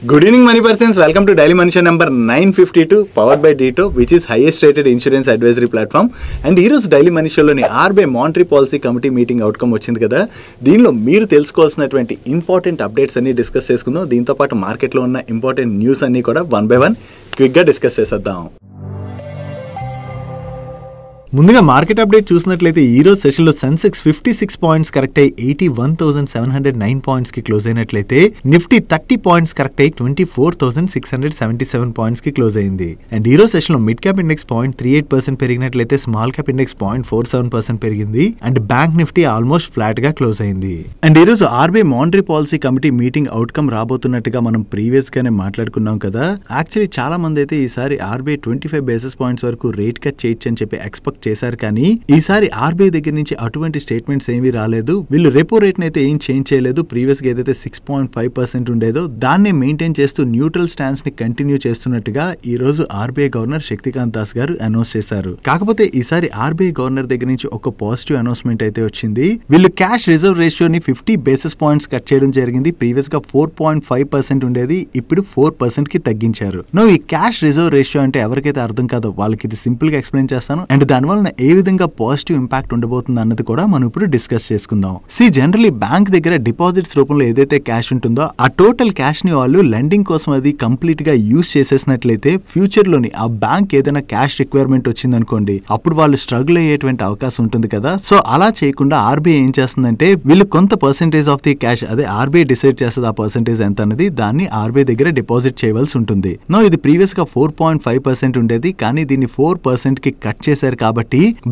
Good evening, money persons. Welcome to Daily Manisha number 952, powered by DITO, which is highest rated insurance advisory platform. And heroes Daily Manisha loni RBI Monetary Policy Committee meeting outcome వచ్చింది కదా. దీనిలో మీరు తెలుసుకోవాల్సినటువంటి important updates అన్ని discuss చేసుకుందాం. దీంతో పాటు మార్కెట్లో ఉన్న ఇంపార్టెంట్ న్యూస్ అన్ని కూడా వన్ బై వన్ క్విక్ గా డిస్కస్ చేసేద్దాం. ముందుగా మార్కెట్ అప్డేట్ చూసినట్లయితే ఈ రోజు సెషన్లో సెన్సెక్స్ 56 పాయింట్స్ కరెక్ట్ అయ్యి 81,709 పాయింట్స్ కి క్లోజ్ అయినట్లయితే నిఫ్టీ 30 పాయింట్స్ కరెక్ట్ అయ్యి 24,677 పాయింట్స్ కి క్లోజ్ అయింది. అండ్ ఈ రోజు సెషన్ లో మిడ్ క్యాప్ ఇండెక్స్ 0.38% పెరిగినట్లయితే స్మాల్ క్యాప్ ఇండెక్స్ 0.47% పెరిగింది. And bank Nifty almost flat గా క్లోజ్ అయింది. అండ్ ఈ రోజు RBI monetary policy committee meeting outcome రాబోతున్నట్టుగా మనం ప్రీవియస్ గానే మాట్లాడుకున్నాం కదా. యాక్చువల్లీ చాలా మంది అయితే ఈసారి ఆర్బీఐ 25 బేసిస్ పాయింట్స్ వరకు రేట్ కట్ చేయొచ్చు అని చెప్పి ఎక్స్పెక్ట్ చేశారు. కానీ ఈసారి ఆర్బీఐ దగ్గర నుంచి అటువంటి స్టేట్మెంట్స్ ఏమీ రాలేదు. వీళ్ళు రెపో రేట్ అయితే ఏం చేంజ్ చేయలేదు. ప్రీవియస్ గా ఏదైతే 6.5% ఉండేదో దాన్ని మెయింటైన్ చేస్తూ న్యూట్రల్ స్టాన్స్ ని కంటిన్యూ చేస్తున్నట్టుగా ఈ రోజు ఆర్బీఐ గవర్నర్ శక్తికాంత్ దాస్ గారు అనౌన్స్ చేశారు. కాకపోతే ఈసారి ఆర్బీఐ గవర్నర్ దగ్గర నుంచి ఒక పాజిటివ్ అనౌన్స్మెంట్ అయితే వచ్చింది. వీళ్ళు క్యాష్ రిజర్వ్ రేషియోని 50 బేసిస్ పాయింట్స్ కట్ చేయడం జరిగింది. ప్రీవియస్ గా 4.5% ఉండేది, ఇప్పుడు 4% కి తగ్గించారు. ఈ క్యాష్ రిజర్వ్ రేషియో అంటే ఎవరికైతే అర్థం కాదో వాళ్ళకి ఇది సింపుల్ గా ఎక్స్ప్లెయిన్ చేస్తాను. అండ్ దానివల్ల ఏ విధంగా పాజిటివ్ ఇంపాక్ట్ ఉండబోతుంది అన్నది కూడా మనం ఇప్పుడు డిస్కస్ చేసుకుందాం. జనరలీ బ్యాంక్ దగ్గర డిపాజిట్స్ రూపంలో ఏదైతే క్యాష్ ఉంటుందో ఆ టోటల్ క్యాష్ ని వాళ్ళు లెండింగ్ కోసం అది కంప్లీట్ గా యూజ్ చేసేసినట్లయితే ఫ్యూచర్ లోని ఆ బ్యాంక్ ఏదైనా క్యాష్ రిక్వైర్మెంట్ వచ్చిందనుకోండి, అప్పుడు వాళ్ళు స్ట్రగుల్ అయ్యేటువంటి అవకాశం ఉంటుంది కదా. సో అలా చేయకుండా ఆర్బీఐ ఏం చేస్తుందంటే వీళ్ళు కొంత పర్సెంటేజ్ ఆఫ్ ది క్యాష్, అదే ఆర్బీఐ డిసైడ్ చేస్తుంది ఆ పర్సెంటేజ్ ఎంత అన్నది, దాన్ని ఆర్బీఐ దగ్గర డిపాజిట్ చేయవలసి ఉంటుంది. ఇది ప్రీవియస్ గా 4.5% ఉండేది, కానీ దీన్ని 4% కి కట్ చేశారు. కాబట్టి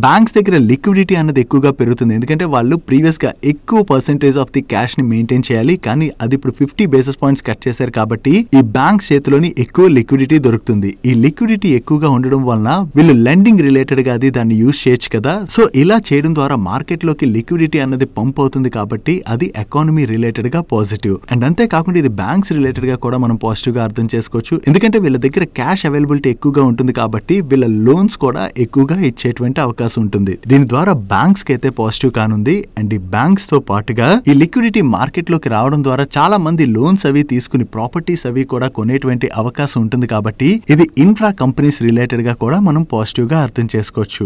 బ్యాంక్స్ దగ్గర లిక్విడిటీ అన్నది ఎక్కువగా పెరుగుతుంది. ఎందుకంటే వాళ్ళు ప్రీవియస్ గా ఎక్కువ పర్సెంటేజ్ ఆఫ్ ది క్యాష్ ని మెయింటైన్ చేయాలి, కానీ అది ఇప్పుడు 50 బేసిస్ పాయింట్స్ కట్ చేశారు. కాబట్టి ఈ బ్యాంక్స్ చేతిలోని ఎక్కువ లిక్విడిటీ దొరుకుతుంది. ఈ లిక్విడిటీ ఎక్కువగా ఉండడం వలన వీళ్ళు లెండింగ్ రిలేటెడ్ గా అది దాన్ని యూజ్ చేయొచ్చు కదా. సో ఇలా చేయడం ద్వారా మార్కెట్ లోకి లిక్విడిటీ అన్నది పంప్ అవుతుంది. కాబట్టి అది ఎకానమీ రిలేటెడ్ గా పాజిటివ్. అండ్ అంతేకాకుండా ఇది బ్యాంక్స్ రిలేటెడ్ గా కూడా మనం పాజిటివ్ గా అర్థం చేసుకోవచ్చు. ఎందుకంటే వీళ్ళ దగ్గర క్యాష్ అవైలబిలిటీ ఎక్కువగా ఉంటుంది కాబట్టి వీళ్ళ లోన్స్ కూడా ఎక్కువగా ఇచ్చేటువంటి అవకాశం ఉంటుంది. దీని ద్వారా బ్యాంక్స్ కి అయితే పాజిటివ్ కానుంది. అండ్ ఈ బ్యాంక్స్ తో పాటుగా ఈ లిక్విడిటీ మార్కెట్ లోకి రావడం ద్వారా చాలా మంది లోన్స్ అవి తీసుకుని ప్రాపర్టీస్ అవి కూడా కొనేటువంటి అవకాశం ఉంటుంది. కాబట్టి ఇది ఇన్ఫ్రా కంపెనీస్ రిలేటెడ్ గా కూడా మనం పాజిటివ్ గా అర్థం చేసుకోవచ్చు.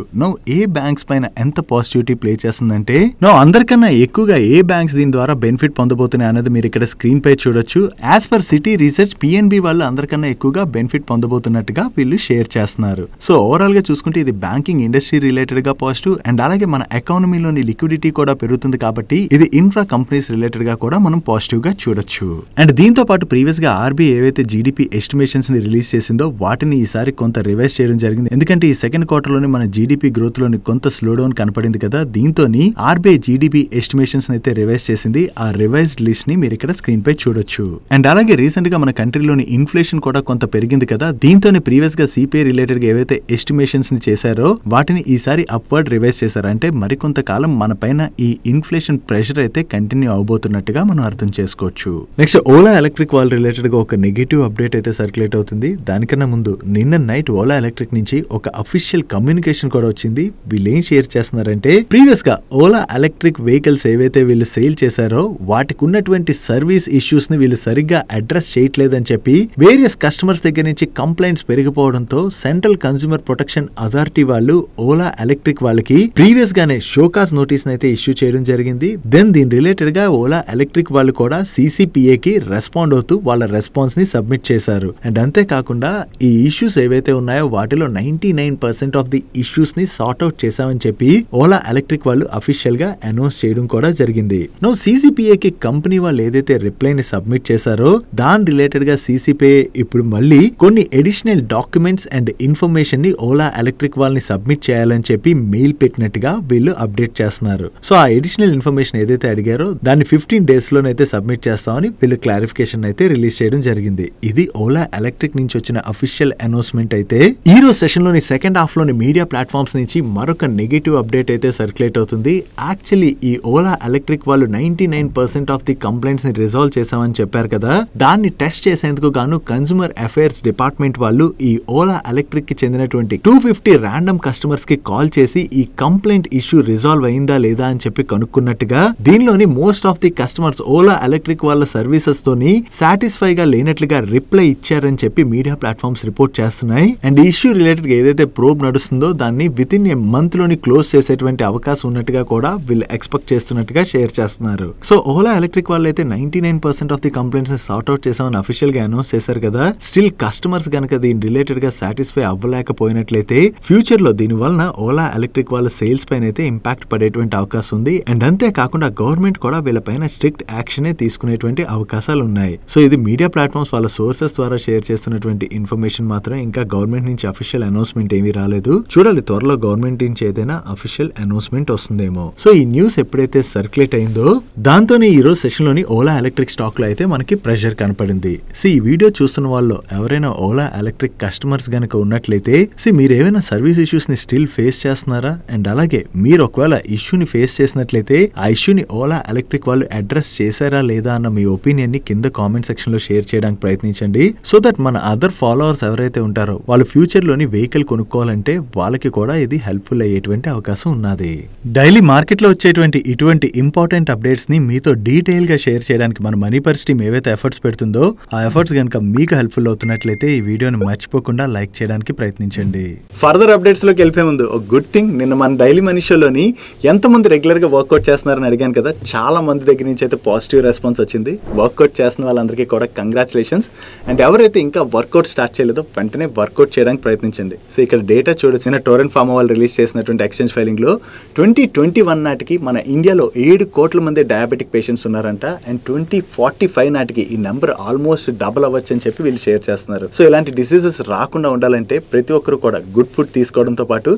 ఏ బ్యాంక్స్ పైన ఎంత పాజిటివిటీ ప్లే చేస్తుందంటే అందరికన్నా ఎక్కువగా ఏ బ్యాంక్స్ దీని ద్వారా బెనిఫిట్ పొందబోతున్నాయి అనేది మీరు ఇక్కడ స్క్రీన్ పై చూడొచ్చు. As per city research PNB వాళ్ళు అందరికన్నా ఎక్కువగా బెనిఫిట్ పొందబోతున్నట్టుగా వీళ్ళు షేర్ చేస్తున్నారు. సో ఓవరాల్ గా చూసుకుంటే ఇది బ్యాంకింగ్ ఇండస్ట్రీ రిలేటెడ్ గా పాజిటివ్. అండ్ అలాగే మన ఎకానమీలోని లిక్విడిటీ కూడా పెరుగుతుంది కాబట్టి ఇది ఇన్ఫ్రా కంపెనీస్ రిలేటెడ్ గా కూడా మనం పాజిటివ్ గా చూడొచ్చు. అండ్ దీంతో పాటు ప్రీవియస్ గా ఆర్బీఐ ఏవైతే జీడీపీ ఎస్టిమేషన్స్ ని రిలీజ్ చేసిందో వాటిని ఈసారి కొంత రివైజ్ చేయడం జరిగింది. ఎందుకంటే ఈ సెకండ్ క్వార్టర్ లోని మన జీడీపీ గ్రోత్ లోని కొంత స్లో డౌన్ కనపడింది కదా. దీంతో ఆర్బీఐ జీడీపీ ఎస్టిమేషన్స్ అయితే రివైజ్ చేసింది. ఆ రివైజ్డ్ లిస్ట్ ని మీరు ఇక్కడ స్క్రీన్ పై చూడొచ్చు. అండ్ అలాగే రీసెంట్ గా మన కంట్రీలోని ఇన్ఫ్లేషన్ కూడా కొంత పెరిగింది కదా. దీంతోనే ప్రీవియస్ గా సిపిఐ రిలేటెడ్ గా ఏవైతే ఎస్టిమేషన్స్ ని చేశారో వాటిని ఈసారి అప్వర్డ్ రివైజ్ చేశారు. అంటే మరికొంతకాలం మన పైన ఈ ఇన్ఫ్లేషన్ ప్రెషర్ అయితే కంటిన్యూ అవబోతున్నట్టుగా మనం అర్థం చేసుకోవచ్చు. నెక్స్ట్ ఓలా ఎలక్ట్రిక్ వాళ్ళ రిలేటెడ్ గా ఒక నెగటివ్ అప్డేట్ అయితే సర్క్యులేట్ అవుతుంది. దానికన్నా ముందు నిన్న నైట్ ఓలా ఎలక్ట్రిక్ నుంచి ఒక అఫీషియల్ కమ్యూనికేషన్ కూడా వచ్చింది. వీళ్ళు ఏం షేర్ చేస్తున్నారంటే ప్రీవియస్ గా ఓలా ఎలక్ట్రిక్ వెహికల్స్ ఏవైతే వీళ్ళు సేల్ చేశారో వాటికి ఉన్నటువంటి సర్వీస్ ఇష్యూస్ ని వీళ్ళు సరిగ్గా అడ్రస్ చేయట్లేదని చెప్పి వేరియస్ కస్టమర్స్ దగ్గర నుంచి కంప్లైంట్స్ పెరిగిపోవడంతో సెంట్రల్ కన్స్యూమర్ ప్రొటెక్షన్ అథారిటీ వాళ్ళు ఓలా ఎలక్ట్రిక్ వాళ్ళకి ప్రీవియస్ గానే షోకాజ్ నోటీస్ అయితే ఇష్యూ చేయడం జరిగింది. దెన్ దీని రిలేటెడ్ గా ఓలా ఎలక్ట్రిక్ వాళ్ళు కూడా CCPA కి రెస్పాండ్ అవుతూ వాళ్ళ రెస్పాన్స్ ని సబ్మిట్ చేశారు. అండ్ అంతేకాకుండా ఈ ఇష్యూస్ ఏవైతే ఉన్నాయో వాటిలో 99% ఆఫ్ ది ఇష్యూస్ ని సార్ట్ అవుట్ చేశామని చెప్పి ఓలా ఎలక్ట్రిక్ వాళ్ళు అఫీషియల్ గా అనౌన్స్ చేయడం కూడా జరిగింది. CCPA కి కంపెనీ వాళ్ళు ఏదైతే రిప్లై ని సబ్మిట్ చేశారో దాని రిలేటెడ్ గా CCPA ఇప్పుడు మళ్ళీ కొన్ని అడిషనల్ డాక్యుమెంట్స్ అండ్ ఇన్ఫర్మేషన్ ని ఓలా ఎలక్ట్రిక్ వాళ్ళని సబ్మిట్ చేయాలని చెప్పి మెయిల్ పెట్టినట్టుగా వీళ్ళు అప్డేట్ చేస్తున్నారు. సో ఆ అడిషనల్ ఇన్ఫర్మేషన్ ఏదైతే అడిగారో దాన్ని 15 days లోనైతే సబ్మిట్ చేస్తామని వీళ్ళు క్లారిఫికేషన్ అయితే రిలీజ్ చేయడం జరిగింది. ఇది ఓలా ఎలక్ట్రిక్ నుంచి వచ్చిన అఫీషియల్ అనౌన్స్మెంట్. అయితే ఈ రోజు సెషన్ లోని సెకండ్ హాఫ్ లోని మీడియా ప్లాట్ఫామ్స్ నుంచి మరొక నెగటివ్ అప్డేట్ అయితే సర్క్యులేట్ అవుతుంది. యాక్చువల్లీ ఈ ఓలా ఎలక్ట్రిక్ వాళ్ళు 99% ఆఫ్ ది కంప్లైంట్స్ ని రిజాల్వ్ చేశామని చెప్పారు కదా. దాన్ని టెస్ట్ చేసేందుకు గాను కన్స్యూమర్ అఫైర్స్ డిపార్ట్మెంట్ వాళ్ళు ఈ ఓలా ఎలక్ట్రిక్ కి చెందినటువంటి 250 ర్యాండమ్ కస్టమర్ కస్టమర్స్ కి కాల్ చేసి ఈ కంప్లైంట్ ఇష్యూ రిజాల్వ్ అయిందా లేదా అని చెప్పి కనుక్కున్నట్టుగా దీనిలోని most of the customers Ola electric వాళ్ళ సర్వీసెస్ తోని సాటిస్ఫై గా లేనట్లుగా రిప్లై ఇచ్చారని చెప్పి మీడియా ప్లాట్ఫామ్స్ రిపోర్ట్ చేస్తున్నాయి. అండ్ ఇష్యూ రిలేటెడ్ గా ఏదైతే ప్రోబ్ నడుస్తుందో దాన్ని విత్ ఇన్ ఏ మంత్ లోని క్లోజ్ చేసేటువంటి అవకాశం ఉన్నట్టుగా కూడా వీళ్ళు ఎక్స్పెక్ట్ చేస్తున్నట్టుగా షేర్ చేస్తున్నారు. సో ఓలా ఎలక్ట్రిక్ వాళ్ళు అయితే 99% ఆఫ్ ది కంప్లైంట్స్ ని సార్ట్ అవుట్ చేసామని అఫీషియల్ గా అనౌన్స్ చేశారు కదా. స్టిల్ కస్టమర్స్ గనక దీని రిలేటెడ్ గా సాటిస్ఫై అవ్వలేకపోయినట్లయితే ఫ్యూచర్ లో దీని వలన ఓలా ఎలక్ట్రిక్ వాళ్ళ సేల్స్ పైన అయితే ఇంపాక్ట్ పడేటువంటి అవకాశం ఉంది. అండ్ అంతేకాకుండా గవర్నమెంట్ కూడా వీళ్ళపైన స్ట్రిక్ట్ యాక్షన్ తీసుకునేటువంటి అవకాశాలు ఉన్నాయి. సో ఇది మీడియా ప్లాట్ఫామ్స్ వాళ్ళ సోర్సెస్ ద్వారా షేర్ చేస్తున్నటువంటి ఇన్ఫర్మేషన్ మాత్రమే. ఇంకా గవర్నమెంట్ నుంచి అఫీషియల్ అనౌన్స్మెంట్ ఏమీ రాలేదు. చూడాలి త్వరలో గవర్నమెంట్ నుంచి ఏదైనా అఫీషియల్ అనౌన్స్మెంట్ వస్తుందేమో. సో ఈ న్యూస్ ఎప్పుడైతే సర్క్యులేట్ అయిందో దాంతోనే ఈ రోజు సెషన్ లోని ఓలా ఎలక్ట్రిక్ స్టాక్ లో అయితే మనకి ప్రెషర్ కనపడింది. ఈ వీడియో చూస్తున్న వాళ్ళు ఎవరైనా ఓలా ఎలక్ట్రిక్ కస్టమర్స్ గనక ఉన్నట్లయితే మీరు ఏమైనా సర్వీస్ ఇష్యూస్ ని స్టిల్ ఫేస్ చేస్తున్నారా? అండ్ అలాగే మీరు ఒకవేళ ఇష్యూని ఫేస్ చేసినట్లయితే ఆ ఇష్యూని ఓలా ఎలక్ట్రిక్ వాళ్ళు అడ్రస్ చేశారా లేదా అన్న మీ ఒపీనియన్ ని కింద కామెంట్ సెక్షన్ లో షేర్ చేయడానికి ప్రయత్నించండి. సో దట్ మన అదర్ ఫాలోవర్స్ ఎవరైతే ఉంటారో వాళ్ళు ఫ్యూచర్ లోని వెహికల్ కొనుక్కోవాలంటే వాళ్ళకి కూడా ఇది హెల్ప్ఫుల్ అయ్యేటువంటి అవకాశం ఉన్నది. డైలీ మార్కెట్ లో వచ్చేటువంటి ఇటువంటి ఇంపార్టెంట్ అప్డేట్స్ ని మీతో డీటెయిల్ గా షేర్ చేయడానికి మన మనీ పర్స్ టీమ్ ఏవైతే ఎఫర్ట్స్ పెడుతుందో ఆ ఎఫర్ట్స్ గనక మీకు హెల్ప్ఫుల్ అవుతున్నట్లయితే ఈ వీడియోని మర్చిపోకుండా లైక్ చేయడానికి ప్రయత్నించండి. ఫర్దర్ అప్డేట్స్ లోకి వెళ్ళిపోయే ముందు ఒక గుడ్ థింగ్, నిన్న మన డైలీ మనీ షోలోని ఎంతమంది రెగ్యులర్ గా వర్కౌట్ చేస్తున్నారని అడిగాను కదా. చాలా మంది దగ్గర నుంచి అయితే పాజిటివ్ రెస్పాన్స్ వచ్చింది. వర్కౌట్ చేస్తున్న వాళ్ళందరికీ కూడా కంగ్రాచులేషన్స్. అండ్ ఎవరైతే ఇంకా వర్కౌట్ స్టార్ట్ చేయలేదో వెంటనే వర్కౌట్ చేయడానికి ప్రయత్నించండి. సో ఇక్కడ డేటా చూడొచ్చిన టోరెంట్ ఫార్మా వాళ్ళు రిలీజ్ చేసినటువంటి ఎక్స్చేంజ్ ఫైలింగ్ లో 2021 నాటికి మన ఇండియాలో 7 కోట్ల మంది డయాబెటిక్ పేషెంట్స్ ఉన్నారంట. అండ్ 2045 నాటికి ఈ నెంబర్ ఆల్మోస్ట్ డబుల్ అవ్వచ్చు అని చెప్పి వీళ్ళు షేర్ చేస్తున్నారు. సో ఇలాంటి డిసీజెస్ రాకుండా ఉండాలంటే ప్రతి ఒక్కరు కూడా గుడ్ ఫుడ్ తీసుకోవడంతో పాటు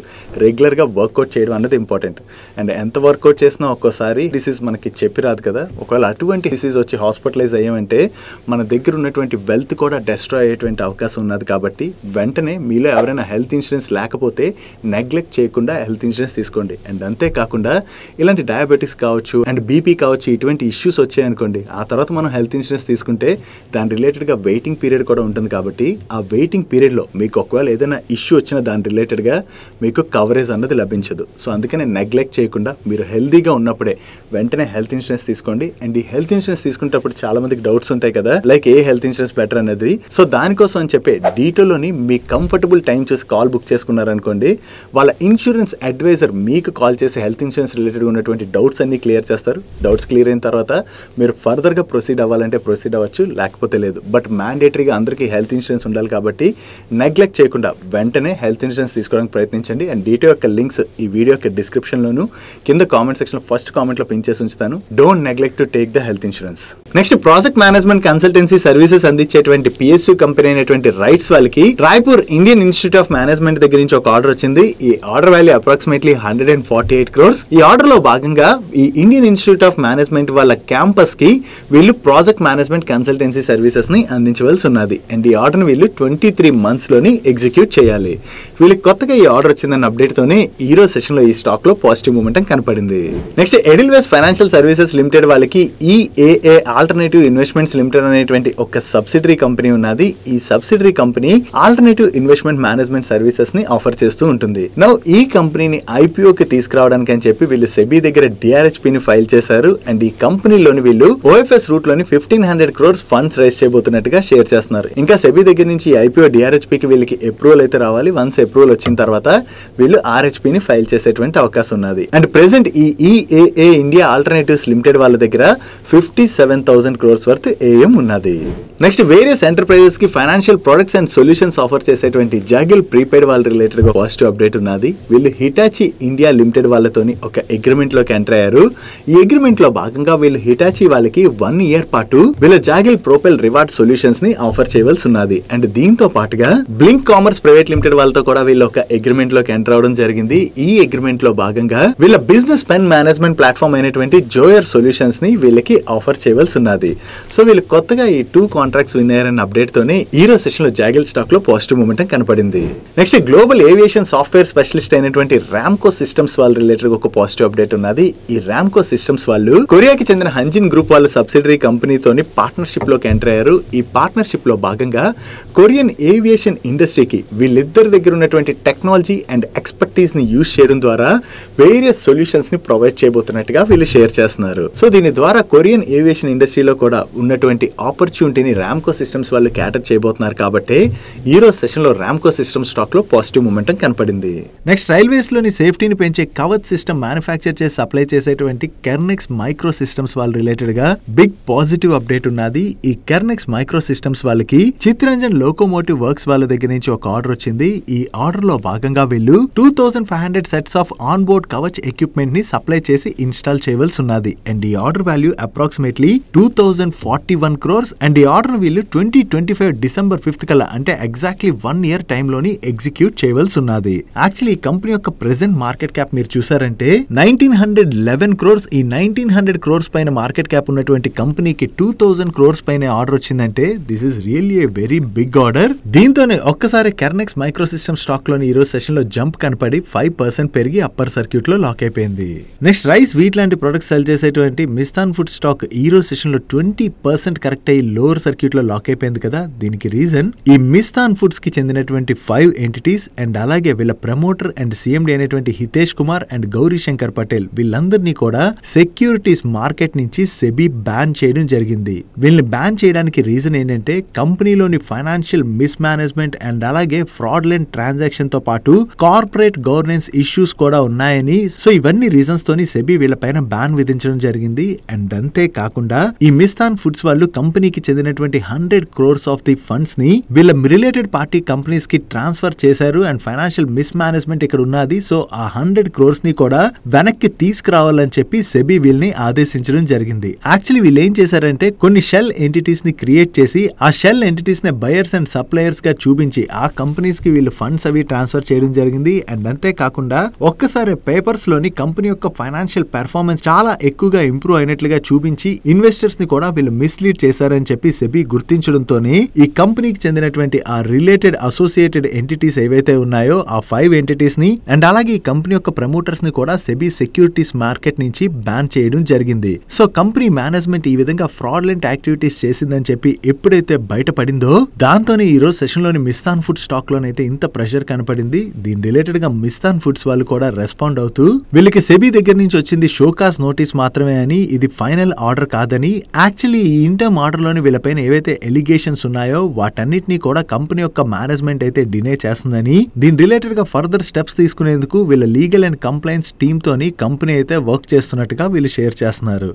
రెగ్యులర్ గా వర్కౌట్ చేయడం అనేది ఇంపార్టెంట్. అండ్ ఎంత వర్కౌట్ చేసినా ఒక్కోసారి డిసీజ్ మనకి చెప్పి రాదు కదా. ఒకవేళ అటువంటి డిసీజ్ వచ్చి హాస్పిటలైజ్ అయ్యామంటే మన దగ్గర ఉన్నటువంటి వెల్త్ కూడా డెస్ట్రాయ్ అయ్యేటువంటి అవకాశం ఉన్నది. కాబట్టి వెంటనే మీలో ఎవరైనా హెల్త్ ఇన్సూరెన్స్ లేకపోతే నెగ్లెక్ట్ చేయకుండా హెల్త్ ఇన్సూరెన్స్ తీసుకోండి. అండ్ అంతేకాకుండా ఇలాంటి డయాబెటిక్స్ కావచ్చు అండ్ బీపీ కావచ్చు ఇటువంటి ఇష్యూస్ వచ్చాయనుకోండి, ఆ తర్వాత మనం హెల్త్ ఇన్సూరెన్స్ తీసుకుంటే దాని రిలేటెడ్ గా వెయిటింగ్ పీరియడ్ కూడా ఉంటుంది. కాబట్టి ఆ వెయిటింగ్ పీరియడ్ లో మీకు ఒకవేళ ఏదైనా ఇష్యూ వచ్చిన దాని రిలేటెడ్ గా మీకు కవరేజ్ అన్నది లభించదు. సో అందుకనే నెగ్లెక్ట్ చేయకుండా మీరు హెల్తీగా ఉన్నప్పుడే వెంటనే హెల్త్ ఇన్సూరెన్స్ తీసుకోండి. అండ్ ఈ హెల్త్ ఇన్సూరెన్స్ తీసుకునేటప్పుడు చాలా మందికి డౌట్స్ ఉంటాయి కదా, లైక్ ఏ హెల్త్ ఇన్సూరెన్స్ బెటర్ అనేది. సో దానికోసం అని చెప్పి డీటెయిల్లోని మీ కంఫర్టబుల్ టైం చూసి కాల్ బుక్ చేసుకున్నారనుకోండి, వాళ్ళ ఇన్సూరెన్స్ అడ్వైజర్ మీకు కాల్ చేసి హెల్త్ ఇన్సూరెన్స్ రిలేటెడ్ ఉన్నటువంటి డౌట్స్ అన్ని క్లియర్ చేస్తారు. డౌట్స్ క్లియర్ అయిన తర్వాత మీరు ఫర్దర్ గా ప్రొసీడ్ అవ్వాలంటే ప్రొసీడ్ అవ్వచ్చు, లేకపోతే లేదు. బట్ మ్యాండేటరీగా అందరికీ హెల్త్ ఇన్సూరెన్స్ ఉండాలి కాబట్టి నెగ్లెక్ట్ చేయకుండా వెంటనే హెల్త్ ఇన్సూరెన్స్ తీసుకోవడానికి ప్రయత్నించండి. అండ్ డీటెయిల్ యొక్క లింక్స్ ఈ వీడియో యొక్క డిస్క్రిప్షన్ లోను కింద కామెంట్ సెక్షన్ లో ఫస్ట్ కామెంట్ లో పిన్ చేసి ఉంచుతాను. Don't neglect to take the health insurance. Next project management consultancy services అందించేటువంటి పిఎస్యు కంపెనీ అయినటువంటి రైట్స్ వాళ్ళకి Raipur Indian institute of management దగ్గర నుంచి ఒక ఆర్డర్ వచ్చింది. ఈ ఆర్డర్ వాల్యూ అప్రాక్సిమేట్లీ 148 crores. ఈ ఆర్డర్ లో భాగంగా ఈ ఇండియన్ ఇన్స్టిట్యూట్ ఆఫ్ మేనేజ్మెంట్ వాళ్ళ క్యాంపస్ కి వీళ్ళు ప్రాజెక్ట్ మేనేజ్మెంట్ కన్సల్టెన్సీ సర్వీసెస్ ని అందించవలసి ఉన్నది. అండ్ ఈ ఆర్డర్ వీళ్ళు 23 months లోని ఎగ్జిక్యూట్ చేయాలి. వీళ్ళకి కొత్తగా ఈ ఆర్డర్ వచ్చిందన్న అప్డేట్ తోనే ఈ రోజు సెషన్ లో ఈ స్టాక్ లో పాజిటివ్ మూమెంటం కనపడింది. Next Edelweiss financial services limited వాళ్ళకి ఈఏఏ ఆల్టర్నేటివ్ ఇన్వెస్ట్మెంట్స్ లిమిటెడ్ అనేటువంటి ఒక సబ్సిడరీ కంపెనీ ఉన్నది. ఈ subsidiary company alternative investment management services ని ఆఫర్ చేస్తూ ఉంటుంది. నౌ ఈ కంపెనీని ఐపీఓకి తీసుకురావడానికి అని చెప్పి వీళ్ళు సెబీ దగ్గర డిఆర్హెచ్పి ని ఫైల్ చేశారు. అండ్ ఈ కంపెనీలోని వీళ్ళు ఓఎఫ్ఎస్ రూట్ లోని 1500 crores ఫండ్స్ రైజ్ చేయబోతున్నట్టుగా షేర్ చేస్తున్నారు. ఇంకా సెబీ దగ్గర నుంచి ఐపీఓ డిఆర్హెచ్పికి వీళ్ళకి అప్రూవల్ అయితే రావాలి. వన్స్ అప్రూవల్ వచ్చిన తర్వాత వీళ్ళు ఆర్హెచ్పి ని ఫైల్ చేసేటువంటి అవకాశం ఉన్నది. అండ్ ప్రెసెంట్ ఈ ఈఏఏ ఇండియా ఆల్టర్నేటివ్స్ లిమిటెడ్ వాళ్ళ దగ్గర 57,000 crores వర్త్ ఏఎం ఉన్నది. నెక్స్ట్ వేరియస్ ఎంటర్ప్రైజెస్ కి financial products and solutions offer చేసేటువంటి జాగిల్ ప్రీపెయిడ్ వాళ్ళ రిలేటెడ్ గా పాజిటివ్ అప్డేట్ ఉన్నది. వీళ్ళు హిటాచి ఇండియా లిమిటెడ్ వాళ్ళతోని ఒక అగ్రిమెంట్ లోకి ఎంటర్ అయ్యారు. ఈ అగ్రిమెంట్ లో భాగంగా వీళ్ళు హిటాచి వాళ్ళకి 1 year పాటు వీళ్ళ జాగిల్ ప్రోపెల్ రివార్డ్ సొల్యూషన్స్ ని ఆఫర్ చేయవలసి ఉన్నది. అండ్ దీంతో పాటుగా బ్లింక్ కామర్స్ ప్రైవేట్ లిమిటెడ్ వాళ్ళతో కూడా వీళ్ళు ఒక అగ్రిమెంట్ లోకి ఎంటర్ అవడం జరిగింది. ఈ అగ్రిమెంట్ లో భాగంగా వీళ్ళ బిజినెస్ పెన్ మేనేజ్మెంట్ ప్లాట్ఫామ్ అయినటువంటి జోయర్ సొల్యూషన్స్ ని వీళ్ళకి ఆఫర్ చేయవలసి ఉన్నది. సో వీళ్ళు కొత్తగా ఈ 2 కాంట్రాక్ట్స్ విన్ అయ్యారన్న అప్డేట్ తోనే ఈ రోజు సెషన్ లో జాగిల్ స్టాక్ లో పాజిటివ్ మూమెంటం కనపడింది. Next global aviation software specialist అయినటువంటి రామ్కో సిస్టమ్స్ వాళ్ళ రిలేటెడ్ ఒక పాజిటివ్ అప్డేట్ ఉన్నది. ఈ రామ్కో సిస్టమ్స్ వాళ్ళు కొరియాకి చెందిన హంజిన్ గ్రూప్ వాళ్ళ సబ్సిడరీ కంపెనీతోని పార్ట్నర్షిప్ లోకి ఎంటర్ అయ్యారు. ఈ పార్ట్నర్షిప్ లో భాగంగా కొరియన్ ఏవియేషన్ ఇండస్ట్రీకి వీళ్ళిద్దరి దగ్గర ఉన్నటువంటి టెక్నాలజీ అండ్ ఎక్స్పర్టీస్ ని యూజ్ చేయడం ద్వారా వేరియస్ సొల్యూషన్స్ ని ప్రొవైడ్ చేయబోతున్నట్టుగా వీళ్ళు షేర్ చేస్తున్నారు. సో దీని ద్వారా కొరియన్ ఏవియేషన్ ఇండస్ట్రీలో కూడా ఉన్నటువంటి ఆపర్చునిటీని రామ్కో సిస్టమ్స్ వాళ్ళు క్యాటర్ చేయబోతున్నారు కాబట్టి ఈ రోజు సెషన్ లో రామ్కో సిస్టమ్ స్టాక్ లో పాజిటివ్ మూమెంటం కనపడింది. నెక్స్ట్ రైల్వేస్ లోని సేఫ్టీని పెంచే కవచ్ సిస్టమ్ మ్యానుఫ్యాక్చర్ చేసి సప్లై చేసేటువంటి కెర్నెక్స్ మైక్రో సిస్టమ్స్ వాళ్ళు రిలేటెడ్ గా బిగ్ పాజిటివ్ అప్డేట్ ఉన్నది. ఈ కెర్నెక్స్ మైక్రో సిస్టమ్స్ వాళ్ళకి చిత్తరంజన్ లోకోమోటివ్ వర్క్స్ వాళ్ళ దగ్గర నుంచి ఒక ఆర్డర్ వచ్చింది. ఈ ఆర్డర్ లో భాగంగా వీళ్ళు 2500 sets of on board Kavach equipment ని సప్లై చేసి ఇన్స్టాల్ చేయవలసి ఉన్నది. అండ్ ఈ order value approximately 2041 crores and ఈ ఆర్డర్ వీళ్ళు 2025 డిసెంబర్ 5th కల్లా అంటే ఎగ్జాక్ట్లీ 1 year టైమ్ లోని ఎగ్జిక్యూట్ చేయవలసి ఉన్నది. యాక్చువల్లీ ఈ కంపెనీ యొక్క ప్రెసెంట్ మార్కెట్ క్యాప్ మీరు చూసారంటే 1911 crores. ఈ 1900 crores పైన మార్కెట్ క్యాప్ ఉన్నటువంటి కంపెనీకి 2000 crores పైన ఆర్డర్ వచ్చిందంటే this is really a very big order. దీంతోనే ఒక్కసారి కెర్నెక్స్ మైక్రో సిస్టమ్ స్టాక్ లోని ఈ రోజు సెషన్ లో జంప్ కనపడి 5% పెరిగి అప్పర్ సర్క్యూట్ లో లాక్ అయిపోయింది. నెక్స్ట్ రైస్ వీట్ లాంటి ప్రొడక్ట్స్ సెల్ చేసేటువంటి మిస్తాన్ ఫుడ్ స్టాక్ ఈ రోజు సెషన్ లో 20% కరెక్ట్ అయ్యి లోవర్ సర్క్యూట్ లో లాక్ అయిపోయింది కదా. దీనికి రీజన్ ఈ మిస్తాన్ ఫుడ్స్ కి చెందినటువంటి 5 ఎంటిటీస్ అండ్ అలాగే వీళ్ళ ప్రమోటర్ అండ్ సిఎండి అయినటువంటి హితేష్ కుమార్ అండ్ గౌరీ శంకర్ పటేల్ వీళ్ళందరినీ కూడా సెక్యూరిటీస్ మార్కెట్ నుంచి సెబీ బ్యాన్ చేయడం జరిగింది. వీళ్ళని బ్యాన్ చేయడానికి రీజన్ ఏంటంటే కంపెనీలోని ఫైనాన్షియల్ మిస్ మేనేజ్మెంట్ అండ్ అలాగే ఫ్రాడ్లెంట్ ట్రాన్సాక్షన్ తో పాటు కార్పొరేట్ గవర్నెన్స్ ఇష్యూస్ కూడా ఉన్నాయని. సో ఇవన్నీ రీజన్స్ తోని సెబీ వీళ్ళపైన బ్యాన్ విధించడం జరిగింది. అండ్ అంతే కాకుండా ఈ మిస్తాన్ ఫుడ్స్ వాళ్ళు కంపెనీకి చెందినటువంటి 100 crores ఆఫ్ ది ఫండ్స్ ని వీళ్ళ రిలేటెడ్ పార్టీ కంపెనీస్ కి ట్రాన్స్ఫర్ చేశారు అండ్ ఫైనాన్షియల్ మిస్ మేనేజ్మెంట్ ఇక్కడ ఉన్నది. సో ఆ 100 crores ని కూడా వెనక్కి తీసుకురావాలని చెప్పి సెబీ వీళ్ళని ఆదేశించడం జరిగింది. యాక్చువల్లీ వీళ్ళు ఏం చేశారంటే కొన్ని షెల్ ఎంటిటీస్ ని క్రియేట్ చేసి ఆ షెల్ ఎంటిటీస్ ని బయర్స్ అండ్ సప్లయర్స్ గా చూపించి ఆ కంపెనీస్ కి వీళ్ళు ఫండ్స్ అవి ట్రాన్స్ఫర్ చేయడం జరిగింది. అండ్ అంతే కాకుండా ఒక్కసారి పేపర్స్ లోని కంపెనీ యొక్క ఫైనాన్షియల్ పెర్ఫార్మెన్స్ చాలా ఎక్కువగా ఇంప్రూవ్ అయినట్లుగా చూపించి ఇన్వెస్టర్స్ ని కూడా వీళ్ళు మిస్లీడ్ చేశారని చెప్పి సెబీ గుర్తించడంతోనే ఈ కంపెనీకి చెందినటువంటి ఆ రిలేటెడ్ అసోసియేటెడ్ ఎంటిటీస్ ఏవైతే ఉన్నాయో ఆ 5 ఎంటిటీస్ ని అండ్ అలాగే ఈ కంపెనీ యొక్క ప్రమోటర్స్ ని కూడా సెబీ సెక్యూరిటీస్ మార్కెట్ నుంచి బ్యాన్ చేయడం జరిగింది. సో కంపెనీ మేనేజ్మెంట్ ఈ విధంగా ఫ్రాడ్లెంట్ యాక్టివిటీస్ చేసిందని చెప్పి ఎప్పుడైతే బయటపడిందో దాంతోనే ఈ రోజు సెషన్ లోని మిస్తాన్ ఫుడ్ స్టాక్ లోనైతే ఇంత ప్రెషర్ కనపడింది. దీని రిలేటెడ్ గా మిస్తాన్ ఫుడ్స్ వాళ్ళు కూడా రెస్పాండ్ అవుతూ వీళ్ళకి సెబీ దగ్గర నుంచి వచ్చింది షోకాస్ నోటీస్ మాత్రమే అని, ఇది ఫైనల్ ఆర్డర్ కాదని. యాక్చువల్లీ ఈ ఇంటర్మ్ ఆర్డర్ లోని వీళ్ళపైన ఏవైతే ఎలిగేషన్స్ ఉన్నాయో వాటన్నిటిని కూడా కంపెనీ యొక్క మేనేజ్మెంట్ అయితే డినే చేస్తుందని, దీని రిలేటెడ్ గా ఫర్దర్ స్టెప్స్ తీసుకునేందుకు వీళ్ళ లీగల్ అండ్ కంప్లైంట్స్ టీమ్ తోని కంపెనీ అయితే వర్క్ చేస్తున్నట్టుగా వీళ్ళు షేర్ చేస్తున్నారు.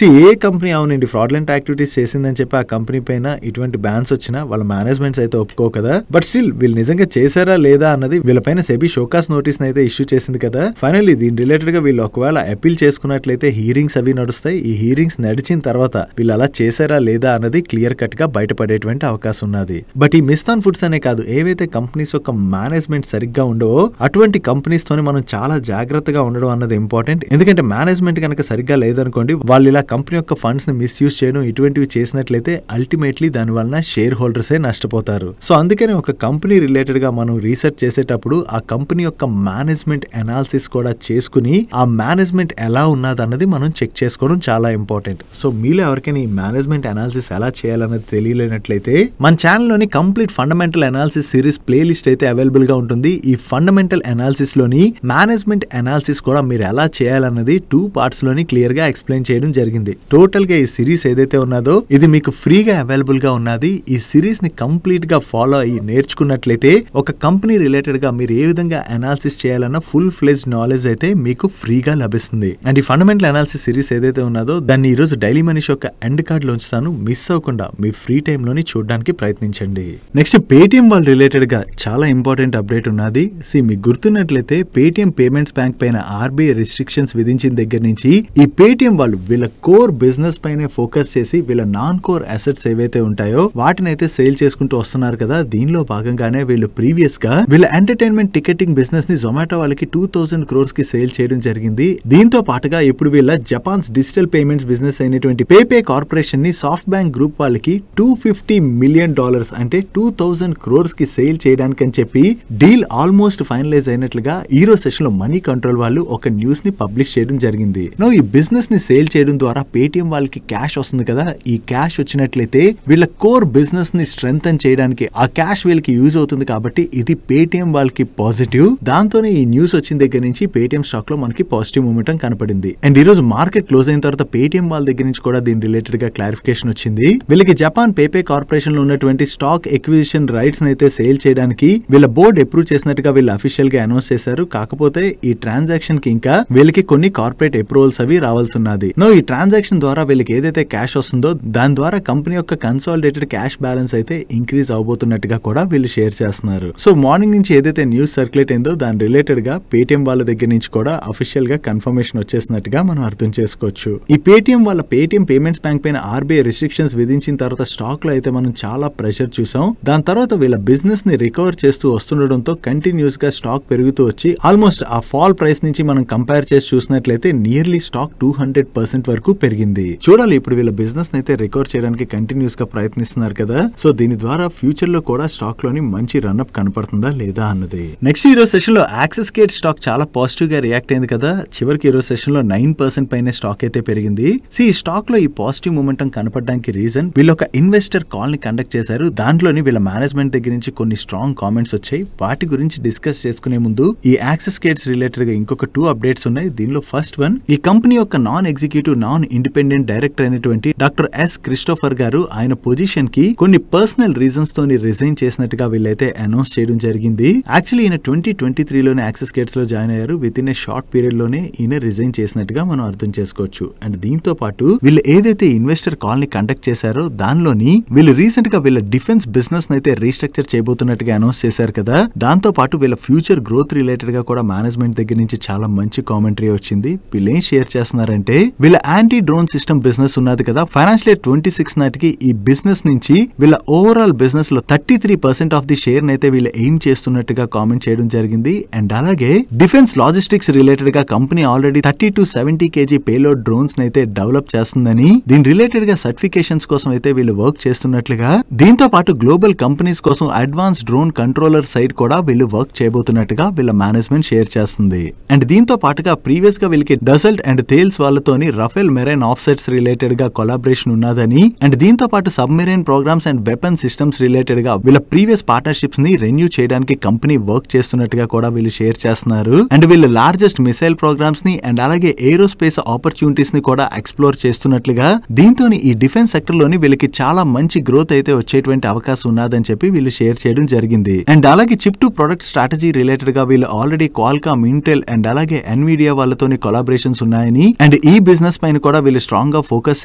ఏ కంపెనీ అవునండి ఫ్రాడ్లెంట్ యాక్టివిటీస్ చేసిందని చెప్పి ఆ కంపెనీ పైన ఇటువంటి బ్యాన్స్ వచ్చినా వాళ్ళ మేనేజ్మెంట్స్ అయితే ఒప్పుకో కదా. బట్ స్టిల్ వీళ్ళు నిజంగా చేశారా లేదా అన్నది వీళ్ళపైన సెబీ షోకాస్ నోటీస్ అయితే ఇష్యూ చేసింది కదా. ఫైనల్లీ దీని రిలేటెడ్ గా వీళ్ళు ఒకవేళ అపీల్ చేసుకున్నట్లయితే హీరింగ్స్ అవి నడుస్తాయి. ఈ హీరింగ్స్ నడిచిన తర్వాత వీళ్ళు అలా చేశారా లేదా అన్నది క్లియర్ కట్ గా బయటపడేటువంటి అవకాశం ఉన్నది. బట్ ఈ మిస్తాన్ ఫుడ్స్ అనే కాదు, ఏవైతే కంపెనీస్ యొక్క మేనేజ్మెంట్ సరిగ్గా ఉండవో అటువంటి కంపెనీస్ తోని మనం చాలా జాగ్రత్తగా ఉండడం అన్నది ఇంపార్టెంట్. ఎందుకంటే మేనేజ్మెంట్ కనుక సరిగ్గా లేదనుకోండి వాళ్ళు ఇలా కంపెనీ యొక్క ఫండ్స్ ని మిస్యూజ్ చేయడం ఇటువంటివి చేసినట్లయితే అల్టిమేట్లీ దాని వలన షేర్ హోల్డర్సే నష్టపోతారు. సో అందుకని ఒక కంపెనీ రిలేటెడ్ గా మనం రీసెర్చ్ చేసేటప్పుడు ఆ కంపెనీ యొక్క మేనేజ్మెంట్ అనాలిసిస్ కూడా చేసుకుని ఆ మేనేజ్మెంట్ ఎలా ఉన్నది అన్నది మనం చెక్ చేసుకోవడం చాలా ఇంపార్టెంట్. సో మీలో ఎవరికైనా ఈ మేనేజ్మెంట్ అనాలిసిస్ ఎలా చేయాలన్నది తెలియలేనట్లయితే మన ఛానల్ లోని complete fundamental analysis series playlist అయితే అవైలబుల్ గా ఉంటుంది. ఈ ఫండమెంటల్ అనాలిసిస్ లోని మేనేజ్మెంట్ అనాలిసిస్ కూడా మీరు ఎలా చేయాలన్నది 2 parts లోని క్లియర్ గా ఎక్స్ప్లెయిన్ చేయడం జరిగింది. టోటల్ గా ఈ సిరీస్ ఏదైతే ఉన్నదో ఇది మీకు ఫ్రీగా అవైలబుల్ గా ఉన్నది. ఈ సిరీస్ ని కంప్లీట్ గా ఫాలో అయ్యి నేర్చుకున్నట్లయితే ఒక కంపెనీ రిలేటెడ్ గా మీరు ఏ విధంగా అనాలిసిస్ చేయాలన్న ఫుల్ ఫ్లెజ్ నాలెడ్జ్ అయితే మీకు ఫ్రీగా లభిస్తుంది. అండ్ ఈ ఫండమెంటల్ అనాలిసిస్ సిరీస్ ఏదైతే ఉన్నదో దాన్ని ఈ రోజు డైలీ మనీష్ యొక్క ఎండ్ కార్డ్ లో ఉంచుతాను. మిస్ అవ్వకుండా మీ ఫ్రీ టైమ్ లోని చూడడానికి ప్రయత్నించండి. నెక్స్ట్ పేటిఎం వాళ్ళ రిలేటెడ్ గా చాలా ఇంపార్టెంట్ అప్డేట్ ఉన్నది. మీకు గుర్తున్నట్లయితే పేటిఎం పేమెంట్స్ బ్యాంక్ పైన ఆర్బీఐ రిస్ట్రిక్షన్స్ విధించిన దగ్గర నుంచి ఈ పేటిఎం వాళ్ళు వీళ్ళ కోర్ బిజినెస్ పైనే ఫోకస్ చేసి వీళ్ళ నాన్ కోర్ అసెట్స్ ఏవైతే ఉంటాయో వాటిని అయితే సేల్ చేసుకుంటూ వస్తున్నారు కదా. దీనిలో భాగంగానే వీళ్ళు ప్రీవియస్ గా వీళ్ళ ఎంటర్టైన్మెంట్ టికెటింగ్ బిజినెస్ ని జొమాటో వాళ్ళకి 2000 crores కి సేల్ చేయడం జరిగింది. దీంతో పాటుగా ఇప్పుడు వీళ్ళ జపాన్స్ డిజిటల్ పేమెంట్స్ బిజినెస్ అయినటువంటి పేపే కార్పొరేషన్ ని సాఫ్ట్ బ్యాంక్ గ్రూప్ వాళ్ళకి $250 million అంటే 2000 crores కి సేల్ చేయడానికి అని చెప్పి డీల్ ఆల్మోస్ట్ ఫైనలైజ్ అయినట్లుగా ఈ రోజు సెషన్ లో మనీ కంట్రోల్ వాళ్ళు ఒక న్యూస్ ని పబ్లిష్ చేయడం జరిగింది. నో ఈ బిజినెస్ ని సేల్ చేయడం ద్వారా పేటిఎం వాళ్ళకి క్యాష్ వస్తుంది కదా. ఈ క్యాష్ వచ్చినట్లయితే వీళ్ళ కోర్ బిజినెస్ ని స్ట్రెంగ్తన్ చేయడానికి ఆ క్యాష్ వీళ్ళకి యూజ్ అవుతుంది కాబట్టి ఇది పేటిఎం వాళ్ళకి పాజిటివ్ పాజిటివ్. దాంతోనే ఈ న్యూస్ వచ్చిన దగ్గర నుంచి పేటిఎం స్టాక్ లో మనకి పాజిటివ్ మూమెంటం కనపడింది. అండ్ ఈ రోజు మార్కెట్ క్లోజ్ అయిన తర్వాత పేటిఎం వాళ్ళ దగ్గర నుంచి కూడా దీని రిలేటెడ్ గా క్లారిఫికేషన్ వచ్చింది. వీళ్ళకి జపాన్ పేపే కార్పొరేషన్ లో ఉన్నటువంటి స్టాక్ ఎక్విజిషన్ రైట్స్ అయితే సేల్ చేయడానికి వీళ్ళ బోర్డు అప్రూవ్ చేసినట్టుగా వీళ్ళు అఫీషియల్ గా అనౌన్స్ చేశారు. కాకపోతే ఈ ట్రాన్సాక్షన్ కి ఇంకా వీళ్ళకి కొన్ని కార్పొరేట్ అప్రూవల్స్ అవి రావాల్సి ఉన్నది. ఈ ట్రాన్సాక్షన్ ద్వారా వీళ్ళకి ఏదైతే క్యాష్ వస్తుందో దాని ద్వారా కంపెనీ యొక్క కన్సాలిడేటెడ్ క్యాష్ బ్యాలెన్స్ అయితే ఇంక్రీజ్ అవబోతున్నట్టుగా కూడా వీళ్ళు షేర్ చేస్తున్నారు. సో మార్నింగ్ నుంచి ఏదైతే న్యూస్ సర్క్యులేట్ అయిందో దాని రిలేటెడ్ గా పేటిఎం వాళ్ళ దగ్గర నుంచి కూడా అఫీషియల్ గా కన్ఫర్మేషన్ వచ్చేసినట్టుగా మనం అర్థం చేసుకోవచ్చు. ఈ పేటిఎం వాళ్ళ పేటిఎం పేమెంట్స్ బ్యాంక్ పైన ఆర్బీఐ రిస్ట్రిక్షన్స్ విధించిన తర్వాత స్టాక్ లో అయితే మనం చాలా ప్రెషర్ చూసాం. దాని తర్వాత వీళ్ళ బిజినెస్ ని రికవర్ చేస్తూ వస్తుండడంతో కంటిన్యూస్ గా స్టాక్ పెరుగుతూ వచ్చి ఆల్మోస్ట్ ఆ ఫాల్ ప్రైస్ నుంచి మనం కంపేర్ చేసి చూసినట్లయితే నియర్లీ స్టాక్ 200% వరకు పెరిగింది. చూడాలి ఇప్పుడు వీళ్ళ బిజినెస్ అయితే రికవర్ చేయడానికి కంటిన్యూస్ గా ప్రయత్నిస్తున్నారు కదా. సో దీని ద్వారా ఫ్యూచర్ లో కూడా స్టాక్ లోని మంచి రన్అప్ కనపడుతుందా లేదా అన్నది. నెక్స్ట్ ఈ రోజు సెషన్ లో యాక్సిస్ గేట్ స్టాక్ చాలా పాజిటివ్ గా రియాక్ట్ అయింది కదా. చివరికి ఈ రోజు సెషన్ లో 9% పైన స్టాక్ అయితే పెరిగింది. ఈ స్టాక్ లో ఈ పాజిటివ్ మూమెంటం కనపడడానికి రీజన్ వీళ్ళు ఒక ఇన్వెస్టర్ కాల్ ని కండక్ట్ చేశారు. దాంట్లోని వీళ్ళ మేనేజ్మెంట్ దగ్గర నుంచి కొన్ని స్ట్రాంగ్ కామెంట్స్ వచ్చాయి. వాటి గురించి డిస్కస్ చేసుకునే ముందు ఈ యాక్సిస్ గేట్స్ రిలేటెడ్ గా ఇంకొక 2 అప్డేట్స్ ఉన్నాయి. దీనిలో ఫస్ట్ వన్, ఈ కంపెనీ యొక్క non executive non independent director అయినటువంటి డాక్టర్ ఎస్ క్రిస్టోఫర్ గారు ఆయన పొజిషన్ కి కొన్ని పర్సనల్ రీజన్స్ తోని రిజైన్ చేసినట్టుగా వీళ్ళైతే అనౌన్స్ చేయడం జరిగింది. యాక్చువల్లీ ఈయన 2023 లోనే యాక్సిస్ గేట్స్ లో జాయిన్ అయ్యారు. With in a short period లోనే ఈయన రిజైన్ చేసినట్టుగా మనం అర్థం చేసుకోవచ్చు. అండ్ దీంతో పాటు వీళ్ళు ఏదైతే ఇన్వెస్టర్ కాల్ ని కండక్ట్ చేశారో దానిలోని వీళ్ళు రీసెంట్ గా వీళ్ళ డిఫెన్స్ బిజినెస్ అయితే రీస్ట్రక్చర్ చేయబోతున్నట్టుగా అనౌన్స్ చేశారు కదా. దాంతో పాటు వీళ్ళ ఫ్యూచర్ గ్రోత్ రిలేటెడ్ గా కూడా మేనేజ్మెంట్ దగ్గర నుంచి చాలా మంచి కామెంటరీ వచ్చింది. వీళ్ళు ఏం షేర్ చేస్తున్నారంటే వీళ్ళ యాంటీ డ్రోన్ సిస్టమ్ బిజినెస్ ఉన్నది కదా, ఫైనాన్షియల్ ఇయర్ 26 నాటికి ఈ బిజినెస్ నుంచి వీళ్ళ ఓవరాల్ బిజినెస్ లో 33% ఆఫ్ ది షేర్ అయితే వీళ్ళు ఎయిమ్ చేస్తున్నట్టుగా కామెంట్ చేయడం జరిగింది. అండ్ అలాగే డిఫెన్స్ లాజిస్టిక్స్ రిలేటెడ్ గా company already 30 to 70 kg payload drones అయితే డెవలప్ చేస్తుందని, దీని రిలేటెడ్ గా సర్టిఫికేషన్స్ కోసం అయితే వీళ్ళు వర్క్ చేస్తున్నట్లుగా, దీంతో పాటు గ్లోబల్ కంపెనీస్ కోసం అడ్వాన్స్ డ్రోన్ కంట్రోలర్ సైడ్ కూడా వీళ్ళు వర్క్ చేయబోతున్నట్టుగా వీళ్ళ మేనేజ్మెంట్ షేర్ చేస్తుంది. అండ్ దీంతో పాటుగా ప్రీవియస్ గా వీళ్ళకి డసల్ట్ అండ్ థేల్స్ వాళ్ళతోని రఫేల్ మెరైన్ ఆఫ్సెట్స్ రిలేటెడ్ గా కొలాబరేషన్ ఉన్నదని, అండ్ దీంతో పాటు submarine programs and weapon systems related గా వీళ్ళ ప్రీవియస్ పార్ట్నర్షిప్స్ ని రెన్యూ చేయడానికి కంపెనీ వర్క్ చేస్తున్నట్టుగా కూడా వీళ్ళు షేర్ చేస్తున్నారు. అండ్ వీళ్ళు లార్జెస్ట్ మిసైల్ ప్రోగ్రామ్స్ ని అండ్ అలాగే ఏరోస్పేస్ ఆపర్చునిటీస్ ని కూడా ఎక్స్ప్లోర్ చేస్తున్నట్లుగా, దీంతో ఈ డిఫెన్స్ సెక్టర్ లోని వీళ్ళకి చాలా మంచి గ్రోత్ అయితే వచ్చేటువంటి అవకాశం ఉన్నదని చెప్పి వీళ్ళు షేర్ చేయడం జరిగింది. అండ్ అలాగే chip to product strategy related గా వీళ్ళు ఆల్రెడీ క్వాల్కామ్, ఇంటెల్ అండ్ అలాగే ఎన్విడియా వాళ్ళతోని కొలాబరేషన్స్ ఉన్నాయని, అండ్ ఈ బిజినెస్ పైన కూడా వీళ్ళు స్ట్రాంగ్ గా ఫోకస్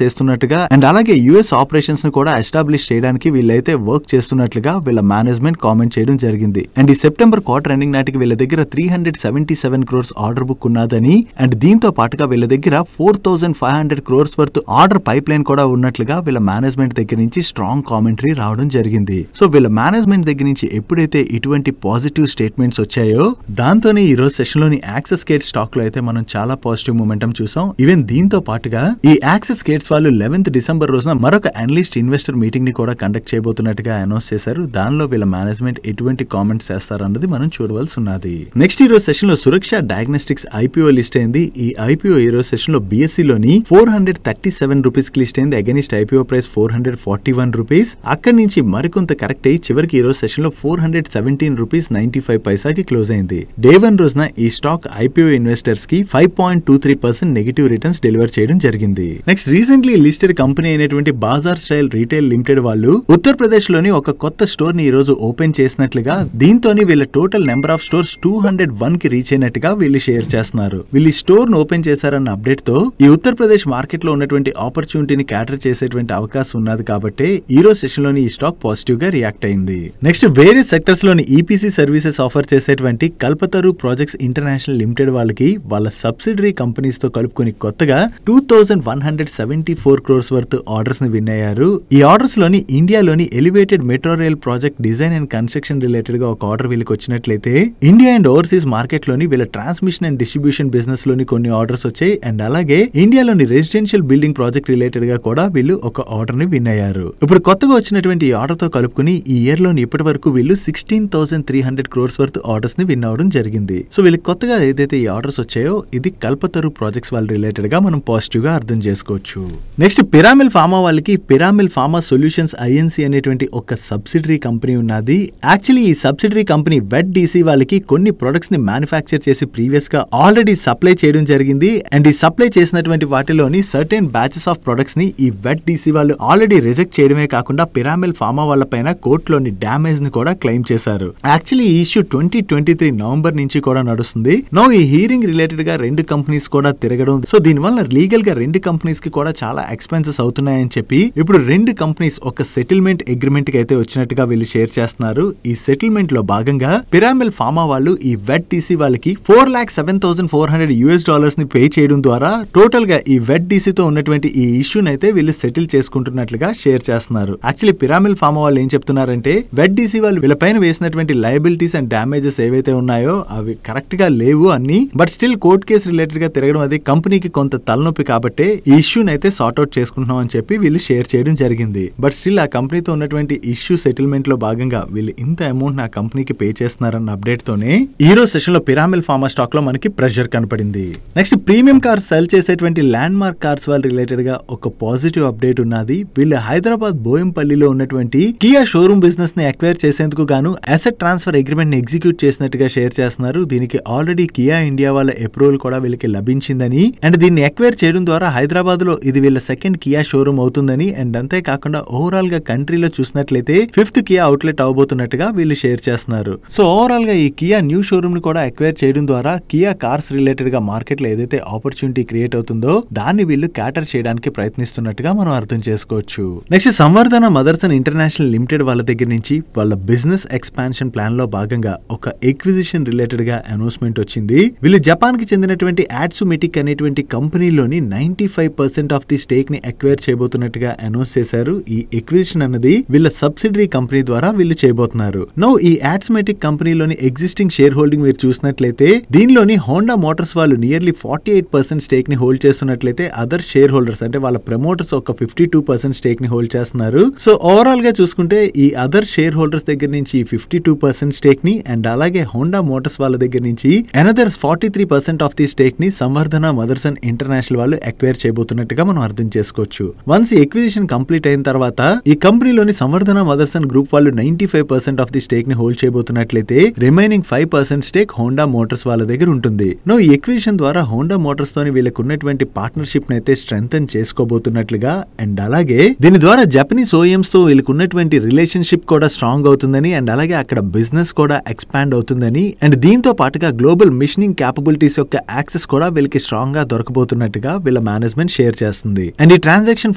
చేస్తున్నట్టుగా, అండ్ అలాగే యుఎస్ ఆపరేషన్స్ ని కూడా ఎస్టాబ్లిష్ చేయడానికి వీళ్ళైతే వర్క్ చేస్తున్నట్లుగా వీళ్ళ మేనేజ్మెంట్ కామెంట్ చేయడం జరిగింది. అండ్ ఈ సెప్టెంబర్ క్వార్టర్ ఎండింగ్ నాటికి వీళ్ళ దగ్గర 377 crores ఆర్డర్ బుక్ ఉన్నదని, అండ్ దీంతో పాటుగా వీళ్ళ దగ్గర 4500 crores worth order pipe line కూడా ఉన్నట్లుగా వీళ్ళ మేనేజ్మెంట్ దగ్గర నుంచి స్ట్రాంగ్ కామెంటరీ రావడం జరిగింది. సో వీళ్ళ మేనేజ్మెంట్ దగ్గర నుంచి ఎప్పుడైతే ఇటువంటి పాజిటివ్ స్టేట్మెంట్స్ వచ్చాయో దాంతోనే ఈ రోజు సెషన్ లోని యాక్సిస్ గేట్ స్టాక్ లో అయితే మనం చాలా పాజిటివ్ మూమెంటం చూసాం. ఈవెన్ దీంతో పాటుగా ఈ యాక్సిస్ గేట్స్ వాళ్ళు 11th December రోజున మరొక అనలిస్ట్ ఇన్వెస్టర్ మీటింగ్ ని కూడా కండక్ట్ చేయబోతున్నట్టుగా అనౌన్స్ చేశారు. దానిలో వీళ్ళ మేనేజ్మెంట్ ఎటువంటి కామెంట్స్ చేస్తారన్నది మనం చూడవలసి ఉన్నది. నెక్స్ట్ ఈ రోజు సెషన్ లో సురక్ష డయాగ్నోస్టిక్స్ ఐపీఓ లిస్ట్ అయింది. ఈ ఐపీఓ ఈ రోజు సెషన్ లో బిఎస్సి లోని 437 రూపీస్ కి లిస్ట్ అయింది. Against IPO price 441 rupees. అక్కడి నుంచి మరికొంత కరెక్ట్ అయ్యి చివరికి ఈ రోజు సెషన్ లో 417 రూపీస్ 95 పైసాకి క్లోజ్ అయింది. డే 1 రోజున ఈ స్టాక్ ఐపీఓ ఇన్వెస్టర్స్ కి 5.23% నెగటివ్ రిటర్న్స్ డెలివర్ చేయడం జరిగింది. నెక్స్ట్ రీసెంట్లీ లిస్టెడ్ కంపెనీ అయినటువంటి బాజార్ స్టైల్ రీటైల్ లిమిటెడ్ వాళ్ళు ఉత్తరప్రదేశ్ లోని ఒక కొత్త స్టోర్ ని ఈ రోజు ఓపెన్ చేసినట్లుగా, దీంతోని వీళ్ళ టోటల్ నెంబర్ ఆఫ్ స్టోర్స్ 201 కి రీచ్ అయినట్టుగా వీళ్ళు షేర్ చేస్తున్నారు. వీళ్ళు ఈ స్టోర్ ను ఓపెన్ చేశారన్న అప్డేట్ తో ఈ ఉత్తరప్రదేశ్ మార్కెట్ లో ఉన్నటువంటి ఆపర్చునిటీని క్యాటర్ చేసేటువంటి అవకాశం ఉన్నది కాబట్టి ఈ రోజు సెషన్ లోని ఈ స్టాక్ పాజిటివ్ గా రియాక్ట్ అయింది. నెక్స్ట్ వేరే సెక్టర్స్ లోని ఈపీసీ సర్వీసెస్ ఆఫర్ చేసేటువంటి కల్పతరు ప్రాజెక్ట్స్ ఇంటర్నేషనల్ లిమిటెడ్ వాళ్ళకి వాళ్ళ సబ్సిడరీ కంపెనీస్ తో కలుపుకొని కొత్తగా 2174 crores వర్త్ ఆర్డర్స్ ని విన్ అయ్యారు. ఈ ఆర్డర్స్ లోని ఇండియాలోని elevated metro rail project design and construction related గా ఒక ఆర్డర్ వీళ్ళకి వచ్చినట్లయితే, ఇండియా అండ్ ఓవర్సీస్ మార్కెట్ లోని వీళ్ళ ట్రాన్స్మిషన్ అండ్ డిస్ట్రిబ్యూషన్ బిజినెస్ లోని కొన్ని ఆర్డర్స్ వచ్చాయి. అండ్ అలాగే ఇండియాలోని రెసిడెన్షియల్ బిల్డింగ్ ప్రాజెక్ట్ రిలేటెడ్ గా కూడా వీళ్ళు ఒక ఆర్డర్ ని విన్ అయ్యారు. ఇప్పుడు కొత్తగా వచ్చినటువంటి ఈ ఆర్డర్ తో కలుపుకుని ఈ ఇయర్ లోని ఇప్పటి వరకు వీళ్ళు 16,300 crores వర్త్ ఆర్డర్స్ ని విన్ అవడం జరిగింది. సో వీళ్ళకి కొత్తగా ఏదైతే ఈ ఆర్డర్స్ వచ్చాయో ఇది కల్పతరు ప్రాజెక్ట్స్ వాళ్ళ రిలేటెడ్ గా మనం పాజిటివ్ గా అర్థం చేసుకోవచ్చు. నెక్స్ట్ పిరామిల్ ఫార్మా వాళ్ళకి పిరామిల్ ఫార్మా సొల్యూషన్స్ ఐఎన్సీ అనేటువంటి ఒక సబ్సిడరీ కంపెనీ ఉన్నది. యాక్చువల్లీ ఈ సబ్సిడరీ కంపెనీ వెట్ ZTC వాళ్ళకి కొన్ని ప్రొడక్ట్స్ ని మ్యానుఫ్యాక్చర్ చేసి ప్రీవియస్ గా ఆల్రెడీ సప్లై చేయడం జరిగింది. అండ్ ఈ సప్లై చేసినటువంటి వాటిలోని సర్టెన్ బ్యాచెస్ ఆఫ్ ప్రొడక్ట్స్ ని ఈ ZTC వాళ్ళు ఆల్రెడీ రిజెక్ట్ చేయడమే కాకుండా పిరామిల్ ఫార్మా వాళ్ళ పైన కోర్టులోని డ్యామేజ్ ని కూడా క్లెయిమ్ చేశారు. యాక్చువల్లీ ఈ ఇష్యూ 2023 నవంబర్ నుంచి కూడా నడుస్తుంది. నో ఈ హీరింగ్ రిలేటెడ్ గా రెండు కంపెనీస్ కూడా తిరగడం, సో దీనివల్ల లీగల్ గా రెండు కంపెనీస్ కి కూడా చాలా ఎక్స్పెన్సెస్ అవుతున్నాయని చెప్పి ఇప్పుడు రెండు కంపెనీస్ ఒక సెటిల్మెంట్ అగ్రిమెంట్ కి అయితే వచ్చినట్టుగా వీళ్ళు షేర్ చేస్తున్నారు. ఈ సెటిల్మెంట్ లో భాగంగా పిరామిల్ ఫార్మా వాళ్ళు ఈ ZTC వాళ్ళకి $4,07,400 ని పే చేయడం ద్వారా టోటల్ గా ఈ ZTC తో ఉన్నటువంటి ఈ ఇష్యూని అయితే వీళ్ళు సెటిల్ చేసుకుంటున్నట్లుగా షేర్ చేస్తున్నారు. యాక్చువల్లీ పిరామిల్ ఫార్మా వాళ్ళు ఏం చెప్తున్నారంటే ZTC వాళ్ళు వీళ్ళపైన వేసినటువంటి లయబిలిటీస్ అండ్ డ్యామేజెస్ ఏవైతే ఉన్నాయో అవి కరెక్ట్ గా లేవు అన్ని, but still court case related గా తిరగడం అది కంపెనీకి కొంత తలనొప్పి కాబట్టి ఈ ఇష్యూని అయితే సార్ట్ అవుట్ చేసుకుంటున్నాం అని చెప్పి వీళ్ళు షేర్ చేయడం జరిగింది. బట్ స్టిల్ ఆ కంపెనీతో ఉన్నటువంటి ఇష్యూ సెటిల్మెంట్ లో భాగంగా వీళ్ళు ఇంత అమౌంట్ నా కంపెనీకి పే చేస్తున్నారన్న అప్డేట్ తోనే ఈ రోజు సెషన్ లో పిరామిల్ ఫార్మా స్టాక్ లో మనకి ప్రెషర్ కనపడింది. నెక్స్ట్ ప్రీమియం కార్స్ సెల్ చేసేటువంటి ల్యాండ్ మార్క్ కార్స్ వాళ్ళ రిలేటెడ్ గా ఒక పాజిటివ్ అప్డేట్ ఉన్నది. వీళ్ళు హైదరాబాద్ బోయంపల్లిలో ఉన్నటువంటి కియా షోరూమ్ బిజినెస్ ని అక్వైర్ చేసేందుకు గాను అసెట్ ట్రాన్స్ఫర్ అగ్రిమెంట్ ని ఎగ్జిక్యూట్ చేసినట్టుగా షేర్ చేస్తున్నారు. దీనికి ఆల్రెడీ కియా ఇండియా వాళ్ళ అప్రూవల్ కూడా వీళ్ళకి లభించిందని అండ్ దీన్ని అక్వైర్ చేయడం ద్వారా హైదరాబాద్ లో ఇది వీళ్ళ సెకండ్ కియా షోరూమ్ అవుతుందని అండ్ అంతేకాకుండా ఓవరాల్ గా కంట్రీలో చూసినట్లయితే 5th కియా అవుట్లెట్ అవబోతున్నట్టుగా వీళ్ళు షేర్ చేస్తున్నారు. సో ఓవరాల్ గా ఈ కియా న్యూ షోరూమ్ ని కూడా అక్వైర్ చేయడం ద్వారా కియా కార్స్ రిలేటెడ్ గా మార్కెట్ లో ఏదైతే ఆపర్చునిటీ క్రియేట్ అవుతుందో దాన్ని వీళ్ళు క్యాటర్ చేయడానికి ప్రయత్నిస్తున్నట్టుగా మనం అర్థం చేసుకోవచ్చు. Next Samvardhana Motherson international limited వాళ్ళ దగ్గర నుంచి వాళ్ళ బిజినెస్ ఎక్స్పాన్షన్ ప్లాన్ లో భాగంగా ఒక ఎక్విజిషన్ రిలేటెడ్ గా అనౌన్స్మెంట్ వచ్చింది. వీళ్ళు జపాన్ కి చెందినటువంటి యాడ్సుమెటిక్ అనేటువంటి కంపెనీలోని 95% ఆఫ్ ది స్టేక్ ని అక్వైర్ చేయబోతున్నట్టుగా అనౌన్స్ చేశారు. ఈ ఎక్విజిషన్ అన్నది వీళ్ళ సబ్సిడరీ కంపెనీ ద్వారా వీళ్ళు చేయబోతున్నారు. నో ఈ యాడ్సుమెటిక్ కంపెనీలోని ఎగ్జిస్టింగ్ షేర్ హోల్డింగ్ మీరు చూసినట్లయితే దీనిలోని హోండా మోటార్స్ వాళ్ళు నియర్లీ 48% స్టేక్ ని హోల్డ్ చేస్తున్నట్లయితే అదర్ షేర్ హోల్డర్స్ అంటే వాళ్ళ ప్రమోటర్స్ ఒక 52% స్టేక్ ని హోల్డ్ చేస్తున్నారు. సో ఓవరాల్ గా చూసుకుంటే ఈ అదర్ షేర్ హోల్డర్స్ దగ్గర నుంచి 52% స్టేక్ ని అండ్ అలాగే హోండా మోటార్స్ వాళ్ళ దగ్గర నుంచి అనదర్ 43% ఆఫ్ ది స్టేక్ ని సంవర్ధన మదర్సన్ ఇంటర్నేషనల్ వాళ్ళు అక్వైర్ చేయబోతున్నట్టుగా మనం అర్థం చేసుకోవచ్చు. వన్స్ ఈ ఎక్విజిషన్ కంప్లీట్ అయిన తర్వాత ఈ కంపెనీలోని సంవర్ధన మదర్సన్ గ్రూప్ వాళ్ళు 95% ఆఫ్ ది స్టేక్ ని హోల్డ్ చేయబోతున్నట్లయితే రిమైనింగ్ 5% స్టేక్ హోండా మోటార్స్ వాళ్ళ దగ్గర ఉంటుంది. నో ఈ ఎక్విజిషన్ ద్వారా హోండా మోటార్స్ తోని వీళ్ళకు ఉన్నటువంటి పార్ట్నర్షిప్ ని అయితే స్ట్రెంథెన్ చేసుకోబోతున్నట్లుగా అండ్ అలాగే దీని ద్వారా జపనీస్ ఓఎంస్ తో వీళ్ళకు ఉన్నటువంటి రిలేషన్షిప్ కూడా స్ట్రాంగ్ అవుతుందని అండ్ అలాగే అక్కడ బిజినెస్ కూడా ఎక్స్పాండ్ అవుతుందని అండ్ దీంతో పాటుగా గ్లోబల్ మిషనింగ్ క్యాపబిలిటీస్ యొక్క యాక్సెస్ కూడా వీళ్ళకి స్ట్రాంగ్ గా దొరకబోతున్నట్టుగా వీళ్ళ మేనేజ్మెంట్ షేర్ చేస్తుంది. అండ్ ఈ ట్రాన్సాక్షన్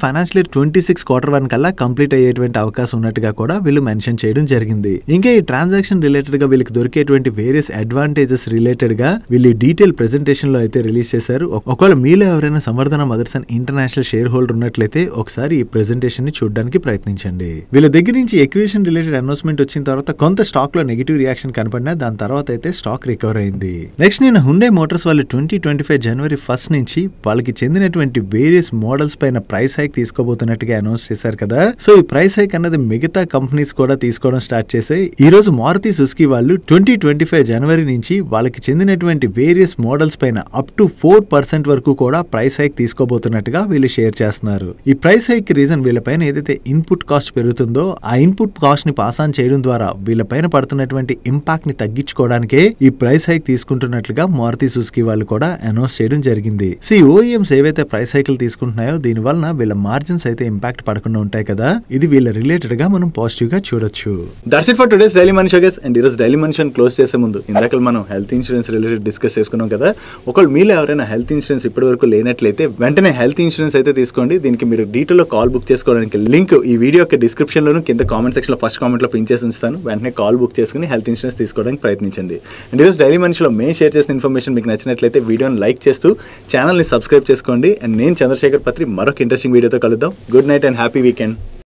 ఫైనాన్షియల్ ఇయర్ 26 Q1 కల్లా కంప్లీట్ అయ్యేటువంటి అవకాశం ఉన్నట్టుగా కూడా వీళ్ళు మెన్షన్ చేయడం జరిగింది. ఇంకా ఈ ట్రాన్సాక్షన్ రిలేటెడ్ గా వీళ్ళకి దొరికేటువంటి వేరియస్ అడ్వాంటేజెస్ రిలేటెడ్ గా వీళ్ళు డీటెయిల్ ప్రెజెంటేషన్ లో అయితే రిలీజ్ చేశారు. ఒకవేళ మీలో ఎవరైనా Samvardhana Motherson international share holder ఉన్నట్లయితే ఒకసారి ఈ ప్రెజెంటేషన్ ని చూడడానికి ప్రయత్నించండి. వీళ్ళ దగ్గర నుంచి ఎక్విజిషన్ రిలేటెడ్ అనౌన్స్మెంట్ వచ్చిన తర్వాత కొంత స్టాక్ లో నెగిటివ్ రియాక్షన్ కనపడినా దాని తర్వాత అయితే స్టాక్ రికవర్ అయింది. నెక్స్ట్ నేను హుండై మోటార్స్ వాళ్ళు 2025 జనవరి 1 నుంచి వాళ్ళకి చెందినటువంటి వేరియస్ మోడల్స్ పైన ప్రైస్ హైక్ తీసుకోబోతున్నట్టుగా అనౌన్స్ చేశారు కదా. సో ఈ ప్రైస్ హైక్ అన్నది మిగతా కంపెనీస్ కూడా తీసుకోవడం స్టార్ట్ చేసాయి. ఈ రోజు మారుతి సుజుకి వాళ్ళు 2025 జనవరి నుంచి వాళ్ళకి చెందినటువంటి వేరియస్ మోడల్స్ పైన అప్ టు 4% వరకు కూడా ప్రైస్ హైక్ తీసుకోబోతున్నట్టుగా వీళ్ళు షేర్ చేస్తున్నారు. ఈ ప్రైస్ హైక్ రీజన్ వీళ్ళపైన ఏదైతే ఇన్పుట్ కాస్ట్ పెరుగుతుందో ఆ ఇన్పుట్ కాస్ట్ ని పాస్ ఆన్ చేయడం ద్వారా వీళ్ళపైన పడుతున్నటువంటి ఇంపాక్ట్ ని తగ్గించుకోవడానికే ఈ ప్రైస్ హైక్ తీసుకుంటున్నట్లుగా మారుతి సుజుకి వాళ్ళు కూడా అనౌన్స్ చేయడం జరిగింది. ఓఈఎంస్ ఏవైతే ప్రైస్ హైక్లు తీసుకుంటున్నాయో దీని వలన వీళ్ళ మార్జిన్స్ అయితే ఇంపాక్ట్ పడకుండా ఉంటాయి కదా. ఇది వీళ్ళ రిలేటెడ్ గా మనం పాజిటివ్ గా చూడొచ్చు. That's it for today's daily money show guys. And ఈరోజు డైలీ మనీ షో క్లోజ్ చేసే ముందు ఇందాక మనం హెల్త్ ఇన్సూరెన్స్ రిలేటెడ్ డిస్కస్ చేసుకున్నాం కదా. ఒకవేళ మీలో ఎవరైనా హెల్త్ ఇన్సూరెన్స్ ఇప్పటి వరకు లేనట్లయితే వెంటనే హెల్త్ ఇన్సూరెన్స్ అయితే తీసుకోండి. దీనికి మీరు డీటెయిల్ లో కాల్ బుక్ చేసుకోవడానికి లింక్ ఈ వీడియో యొక్క డిస్క్రిప్షన్ లోను కింద కామెంట్ సెక్షన్ లో ఫస్ట్ కామెంట్ లో పిన్ చేసి ఉంచుతాను. వెంటనే కాల్ బుక్ చేసుకుని హెల్త్ ఇన్సూరెన్స్ తీసుకోవడానికి ప్రయత్నించండి. అండ్ ఈరోజు డైలీ మనీ షోలో మేము షేర్ చేసిన ఇన్ఫర్మేషన్ మీకు నచ్చినట్లయితే వీడియోని లైక్ చేస్తూ ఛానల్ని సబ్స్క్రైబ్ చేసుకోండి. అండ్ నేను చంద్రశేఖర్ పత్రి మరొక ఇంట్రెస్టింగ్ వీడియోతో కలుద్దాం. Good night and happy weekend.